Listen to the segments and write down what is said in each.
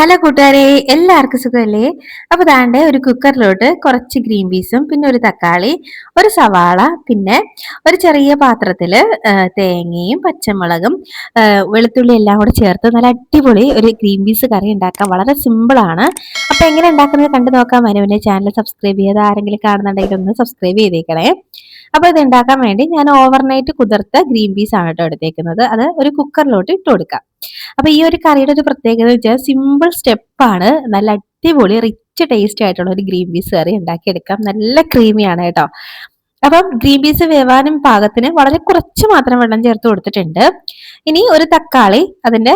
Hello കൂട്ടുകാരെ, എല്ലാവർക്കും സുഖമല്ലേ? അപ്പൊ ദാണ്ടെ ഒരു കുക്കറിലോട്ട് കുറച്ച് ഗ്രീൻ പീസും പിന്നെ ഒരു തക്കാളി, ഒരു സവാള, പിന്നെ ഒരു ചെറിയ പാത്രത്തില് തേങ്ങയും പച്ചമുളകും വെളുത്തുള്ളി എല്ലാം കൂടെ ചേർത്ത് നല്ല അടിപൊളി ഒരു ഗ്രീൻ പീസ് കറി ഉണ്ടാക്കാൻ വളരെ സിമ്പിൾ ആണ്. അപ്പൊ എങ്ങനെ ഉണ്ടാക്കുന്നത് കണ്ടു നോക്കാൻ വരുമ്പോൾ ചാനൽ സബ്സ്ക്രൈബ് ചെയ്ത് ആരെങ്കിലും കാണുന്നുണ്ടെങ്കിൽ ഒന്ന് സബ്സ്ക്രൈബ് ചെയ്തേക്കണേ. അപ്പൊ ഇത് ഉണ്ടാക്കാൻ വേണ്ടി ഞാൻ ഓവർനൈറ്റ് കുതിർത്ത ഗ്രീൻ പീസ് ആണ് കേട്ടോ എടുത്തേക്കുന്നത്. അത് ഒരു കുക്കറിലോട്ട് ഇട്ട് കൊടുക്കാം. അപ്പൊ ഈ ഒരു കറിയുടെ ഒരു പ്രത്യേകത വെച്ചാൽ സിമ്പിൾ സ്റ്റെപ്പാണ്. നല്ല അടിപൊളി റിച്ച് ടേസ്റ്റ് ആയിട്ടുള്ള ഒരു ഗ്രീൻ പീസ് കറി ഉണ്ടാക്കിയെടുക്കാം. നല്ല ക്രീമിയാണ് കേട്ടോ. അപ്പം ഗ്രീൻ പീസ് വേവാനും പാകത്തിന് വളരെ കുറച്ച് മാത്രം വെള്ളം ചേർത്ത് കൊടുത്തിട്ടുണ്ട്. ഇനി ഒരു തക്കാളി അതിന്റെ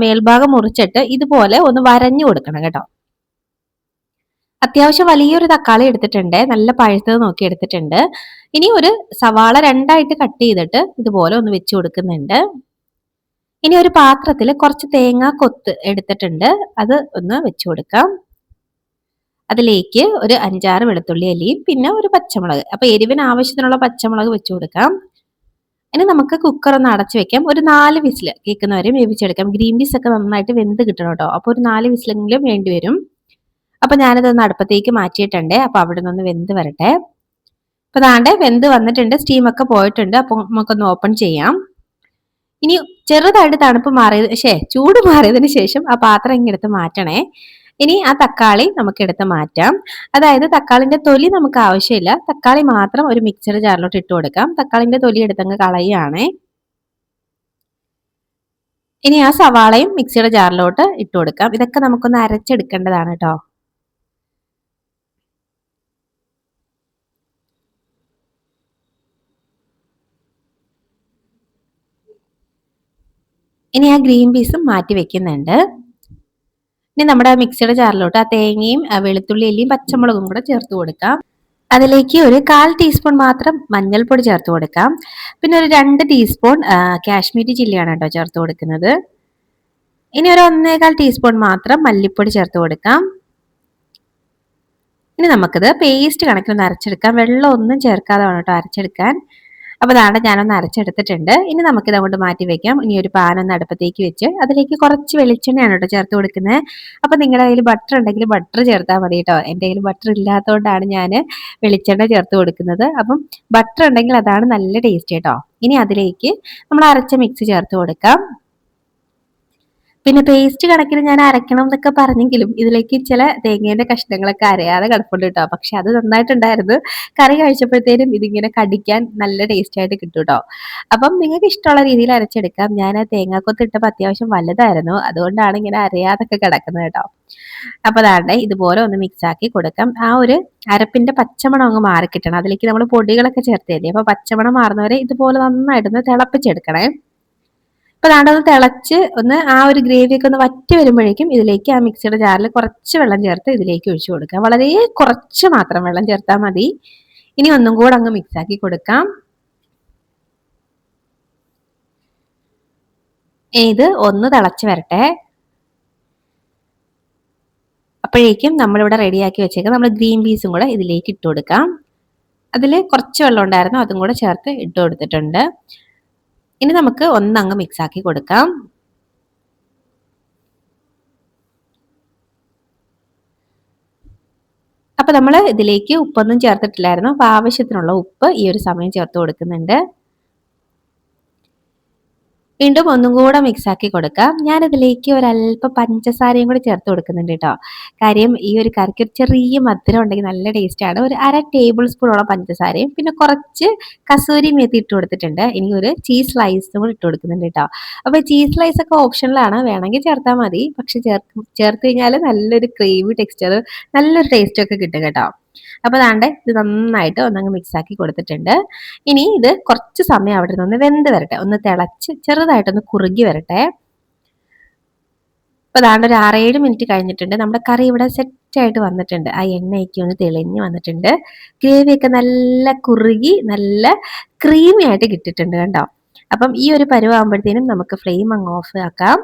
മേൽഭാഗം മുറിച്ചിട്ട് ഇതുപോലെ ഒന്ന് വരഞ്ഞു കൊടുക്കണം കേട്ടോ. അത്യാവശ്യം വലിയൊരു തക്കാളി എടുത്തിട്ടുണ്ട്, നല്ല പഴുത്തത് നോക്കി എടുത്തിട്ടുണ്ട്. ഇനി ഒരു സവാള രണ്ടായിട്ട് കട്ട് ചെയ്തിട്ട് ഇതുപോലെ ഒന്ന് വെച്ച് കൊടുക്കുന്നുണ്ട്. ഇനി ഒരു പാത്രത്തിൽ കുറച്ച് തേങ്ങ കൊത്ത് എടുത്തിട്ടുണ്ട്, അത് ഒന്ന് വെച്ച് കൊടുക്കാം. അതിലേക്ക് ഒരു 5-6 വെളുത്തുള്ളി അല്ലിയും പിന്നെ ഒരു പച്ചമുളക്. അപ്പൊ എരിവിന് ആവശ്യത്തിനുള്ള പച്ചമുളക് വെച്ച് കൊടുക്കാം. ഇനി നമുക്ക് കുക്കർ ഒന്ന് അടച്ചു വെക്കാം. ഒരു 4 വിസിൽ കേൾക്കുന്നവരെ വേവിച്ചെടുക്കാം. ഗ്രീൻ പീസ് ഒക്കെ നന്നായിട്ട് വെന്ത് കിട്ടണം കേട്ടോ. അപ്പൊ ഒരു 4 വിസിലെങ്കിലും വേണ്ടി വരും. അപ്പൊ ഞാനിതൊന്ന് അടുപ്പത്തേക്ക് മാറ്റിയിട്ടുണ്ട്. അപ്പൊ അവിടെ നിന്ന് വെന്ത് വരട്ടെ. അപ്പൊ ദാണ്ടെ വെന്ത് വന്നിട്ടുണ്ട്, സ്റ്റീമൊക്കെ പോയിട്ടുണ്ട്. അപ്പൊ നമുക്കൊന്ന് ഓപ്പൺ ചെയ്യാം. ഇനി ചെറുതായിട്ട് ചൂട് മാറിയതിന് ശേഷം ആ പാത്രം ഇങ്ങെടുത്ത് മാറ്റണേ. ഇനി ആ തക്കാളി നമുക്ക് എടുത്ത് മാറ്റാം. അതായത് തക്കാളിന്റെ തൊലി നമുക്ക് ആവശ്യമില്ല, തക്കാളി മാത്രം ഒരു മിക്സർ ജാറിലോട്ട് ഇട്ട് കൊടുക്കാം. തക്കാളിന്റെ തൊലി എടുത്തങ്ങ് കളയുകയാണേ. ഇനി ആ സവാളയും മിക്സിയുടെ ജാറിലോട്ട് ഇട്ട് കൊടുക്കാം. ഇതൊക്കെ നമുക്കൊന്ന് അരച്ചെടുക്കേണ്ടതാണ് കേട്ടോ. ഇനി ആ ഗ്രീൻ പീസും മാറ്റി വെക്കുന്നുണ്ട്. ഇനി നമ്മുടെ മിക്സിയുടെ ജാറിലോട്ട് ആ തേങ്ങയും വെളുത്തുള്ളി അല്ലിയും പച്ചമുളകും കൂടെ ചേർത്ത് കൊടുക്കാം. അതിലേക്ക് ഒരു 1/4 ടീസ്പൂൺ മാത്രം മഞ്ഞൾപ്പൊടി ചേർത്ത് കൊടുക്കാം. പിന്നെ ഒരു 2 ടീസ്പൂൺ കാശ്മീരി ചില്ലിയാണ് കേട്ടോ ചേർത്ത് കൊടുക്കുന്നത്. ഇനി ഒരു 1/4 ടീസ്പൂൺ മാത്രം മല്ലിപ്പൊടി ചേർത്ത് കൊടുക്കാം. ഇനി നമുക്കിത് പേസ്റ്റ് കണക്കിനൊന്ന് അരച്ചെടുക്കാം. വെള്ളം ഒന്നും ചേർക്കാതെ വേണം കേട്ടോ അരച്ചെടുക്കാൻ. അപ്പൊ അതാണ് ഞാനൊന്ന് അരച്ചെടുത്തിട്ടുണ്ട്. ഇനി നമുക്കിത് അങ്ങോട്ട് മാറ്റി വെക്കാം. ഇനി ഒരു പാൻ ഒന്ന് അടുപ്പത്തേക്ക് വെച്ച് അതിലേക്ക് കുറച്ച് വെളിച്ചെണ്ണയാണ് കേട്ടോ ചേർത്ത് കൊടുക്കുന്നത്. അപ്പൊ നിങ്ങളുടെ കയ്യിൽ ബട്ടർ ഉണ്ടെങ്കിൽ ബട്ടർ ചേർത്താൽ മതി കേട്ടോ. എൻ്റെ കയ്യിൽ ബട്ടർ ഇല്ലാത്തതുകൊണ്ടാണ് ഞാൻ വെളിച്ചെണ്ണ ചേർത്ത് കൊടുക്കുന്നത്. അപ്പം ബട്ടർ ഉണ്ടെങ്കിൽ അതാണ് നല്ല ടേസ്റ്റ് കേട്ടോ. ഇനി അതിലേക്ക് നമ്മൾ അരച്ച മിക്സ് ചേർത്ത് കൊടുക്കാം. പിന്നെ പേസ്റ്റ് കണക്കിന് ഞാൻ അരക്കണം എന്നൊക്കെ പറഞ്ഞെങ്കിലും ഇതിലേക്ക് ചില തേങ്ങേന്റെ കഷ്ണങ്ങളൊക്കെ അരയാതെ കിടപ്പുണ്ട് കേട്ടോ. പക്ഷെ അത് നന്നായിട്ടുണ്ടായിരുന്നു. കറി കഴിച്ചപ്പോഴത്തേനും ഇതിങ്ങനെ കടിക്കാൻ നല്ല ടേസ്റ്റ് ആയിട്ട് കിട്ടും കേട്ടോ. അപ്പം നിങ്ങൾക്ക് ഇഷ്ടമുള്ള രീതിയിൽ അരച്ചെടുക്കാം. ഞാൻ ആ തേങ്ങാക്കൊത്ത് ഇട്ടപ്പോൾ അത്യാവശ്യം വലുതായിരുന്നു, അതുകൊണ്ടാണ് ഇങ്ങനെ അരയാതൊക്കെ കിടക്കുന്നത് കേട്ടോ. അപ്പൊ അതാണ്ട് ഇതുപോലെ ഒന്ന് മിക്സ് ആക്കി കൊടുക്കാം. ആ ഒരു അരപ്പിന്റെ പച്ചമണം അങ്ങ് മാറിക്കിട്ടണം. അതിലേക്ക് നമ്മൾ പൊടികളൊക്കെ ചേർത്തല്ലേ, അപ്പൊ പച്ചമണം മാറുന്നവരെ ഇതുപോലെ നന്നായിട്ടൊന്ന് തിളപ്പിച്ചെടുക്കണേ. അപ്പൊ അതാണ്ടൊന്ന് തിളച്ച് ഒന്ന് ആ ഒരു ഗ്രേവിയൊക്കെ ഒന്ന് വറ്റി വരുമ്പോഴേക്കും ഇതിലേക്ക് ആ മിക്സിയുടെ ജാറിൽ കുറച്ച് വെള്ളം ചേർത്ത് ഇതിലേക്ക് ഒഴിച്ചു കൊടുക്കാം. വളരെ കുറച്ച് മാത്രം വെള്ളം ചേർത്താൽ മതി. ഇനി ഒന്നും കൂടെ അങ്ങ് മിക്സ് ആക്കി കൊടുക്കാം. ഇത് ഒന്ന് തിളച്ച് വരട്ടെ. അപ്പോഴേക്കും നമ്മളിവിടെ റെഡിയാക്കി വെച്ചേക്കാം നമ്മൾ ഗ്രീൻ പീസും കൂടെ ഇതിലേക്ക് ഇട്ട് കൊടുക്കാം. അതിൽ കുറച്ച് വെള്ളം ഉണ്ടായിരുന്നു, അതും കൂടെ ചേർത്ത് ഇട്ട് കൊടുത്തിട്ടുണ്ട്. ഇനി നമുക്ക് ഒന്നങ്ങ് മിക്സ് ആക്കി കൊടുക്കാം. അപ്പൊ നമ്മൾ ഇതിലേക്ക് ഉപ്പൊന്നും ചേർത്തിട്ടില്ലായിരുന്നു. അപ്പൊ ആവശ്യത്തിനുള്ള ഉപ്പ് ഈ ഒരു സമയം ചേർത്ത് കൊടുക്കുന്നുണ്ട്. വീണ്ടും ഒന്നും കൂടെ മിക്സ് ആക്കി കൊടുക്കാം. ഞാനിതിലേക്ക് ഒരല്പം പഞ്ചസാരയും കൂടി ചേർത്ത് കൊടുക്കുന്നുണ്ട് കേട്ടോ. കാര്യം ഈ ഒരു കറിക്ക് ഒരു ചെറിയ മധുരം ഉണ്ടെങ്കിൽ നല്ല ടേസ്റ്റാണ്. ഒരു 1/2 ടേബിൾ സ്പൂണോളം പഞ്ചസാരയും പിന്നെ കുറച്ച് കസൂരി മേത്തി ഇട്ട് കൊടുത്തിട്ടുണ്ട്. ഇനി ഒരു ചീസ് സ്ലൈസും കൂടി ഇട്ട് കൊടുക്കുന്നുണ്ട് കേട്ടോ. അപ്പോൾ ചീസ് സ്ലൈസ് ഒക്കെ ഓപ്ഷണലാണ്, വേണമെങ്കിൽ ചേർത്താൽ മതി. പക്ഷെ ചേർത്ത് കഴിഞ്ഞാൽ നല്ലൊരു ക്രീമി ടെക്സ്ചർ, നല്ലൊരു ടേസ്റ്റ് ഒക്കെ കിട്ടും കേട്ടോ. അപ്പോൾ ദാണ്ടെ ഇത് നന്നായിട്ട് ഒന്നങ്ങ് മിക്സ് ആക്കി കൊടുത്തിട്ടുണ്ട്. ഇനി ഇത് കുറച്ച് സമയം അവിടെ നിന്ന് വെന്ത് വരട്ടെ, ഒന്ന് തിളച്ച് ചെറുതായിട്ടൊന്ന് കുറുകി വരട്ടെ. അപ്പോൾ ദാണ്ട് ഒരു 6-7 മിനിറ്റ് കഴിഞ്ഞിട്ടുണ്ട്. നമ്മുടെ കറി ഇവിടെ സെറ്റായിട്ട് വന്നിട്ടുണ്ട്. ആ എണ്ണയൊക്കെ ഒന്ന് തെളിഞ്ഞ് വന്നിട്ടുണ്ട്. ഗ്രേവിയൊക്കെ നല്ല കുറുകി നല്ല ക്രീമി ആയിട്ട് കിട്ടിയിട്ടുണ്ട് കേട്ടോ. അപ്പം ഈ ഒരു പരുവാകുമ്പോഴത്തേനും നമുക്ക് ഫ്ലെയിം അങ്ങ് ഓഫ് ആക്കാം.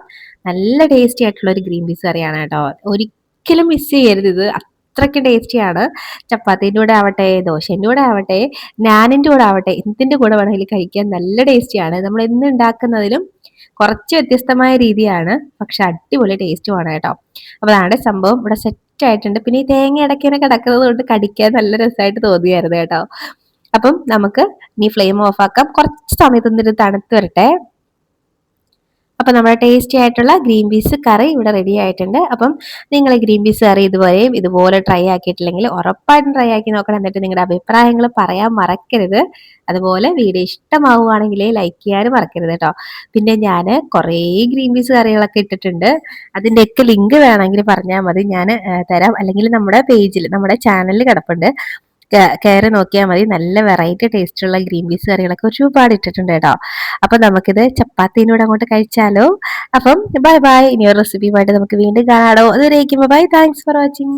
നല്ല ടേസ്റ്റി ആയിട്ടുള്ള ഒരു ഗ്രീൻ പീസ് കറിയാണ് കേട്ടോ. ഒരിക്കലും മിസ് ചെയ്യരുത് ഇത്, അത്രയ്ക്ക് ടേസ്റ്റിയാണ്. ചപ്പാത്തിൻ്റെ കൂടെ ആവട്ടെ, ദോശേൻ്റെ കൂടെ ആവട്ടെ, നാനിൻ്റെ കൂടെ ആവട്ടെ, എന്തിൻ്റെ കൂടെ വേണമെങ്കിലും കഴിക്കാൻ നല്ല ടേസ്റ്റിയാണ്. നമ്മൾ എന്ന് ഉണ്ടാക്കുന്നതിലും കുറച്ച് വ്യത്യസ്തമായ രീതിയാണ്, പക്ഷെ അടിപൊളി ടേസ്റ്റുമാണ് കേട്ടോ. അപ്പോൾ അതാണ് സംഭവം ഇവിടെ സെറ്റ് ആയിട്ടുണ്ട്. പിന്നെ ഈ തേങ്ങ ഇടയ്ക്കിങ്ങനെ കിടക്കുന്നത് കൊണ്ട് കടിക്കാൻ നല്ല രസമായിട്ട് തോന്നിയായിരുന്നു കേട്ടോ. അപ്പം നമുക്ക് ഇനി ഫ്ലെയിം ഓഫ് ആക്കാം. കുറച്ച് സമയത്തൊന്നിട്ട് തണുത്ത് വരട്ടെ. അപ്പം നമ്മുടെ ടേസ്റ്റി ആയിട്ടുള്ള ഗ്രീൻ പീസ് കറി ഇവിടെ റെഡി ആയിട്ടുണ്ട്. അപ്പം നിങ്ങൾ ഗ്രീൻ പീസ് കറി ഇതുപോലെ ട്രൈ ആക്കിയിട്ടില്ലെങ്കിൽ ഉറപ്പായിട്ടും ട്രൈ ആക്കി നോക്കണം. എന്നിട്ട് നിങ്ങളുടെ അഭിപ്രായങ്ങൾ പറയാൻ മറക്കരുത്. അതുപോലെ വീഡിയോ ഇഷ്ടമാവുകയാണെങ്കിൽ ലൈക്ക് ചെയ്യാനും മറക്കരുത് കേട്ടോ. പിന്നെ ഞാൻ കുറേ ഗ്രീൻ പീസ് കറികളൊക്കെ ഇട്ടിട്ടുണ്ട്. അതിൻ്റെയൊക്കെ ലിങ്ക് വേണമെങ്കിൽ പറഞ്ഞാൽ മതി, ഞാൻ തരാം. അല്ലെങ്കിൽ നമ്മുടെ പേജിൽ, നമ്മുടെ ചാനലിൽ കിടപ്പുണ്ട്, കയറി നോക്കിയാൽ മതി. നല്ല വെറൈറ്റി ടേസ്റ്റുള്ള ഗ്രീൻ പീസ് കറികളൊക്കെ ഒരുപാട് ഇട്ടിട്ടുണ്ട് കേട്ടോ. അപ്പം നമുക്കിത് ചപ്പാത്തിനോട് അങ്ങോട്ട് കഴിച്ചാലോ. അപ്പം ബൈ ബൈ. ഇനി ഒരു റെസിപ്പിയുമായിട്ട് നമുക്ക് വീണ്ടും കാണാടോ. അതുവരേക്കും ബൈ. Thanks for watching.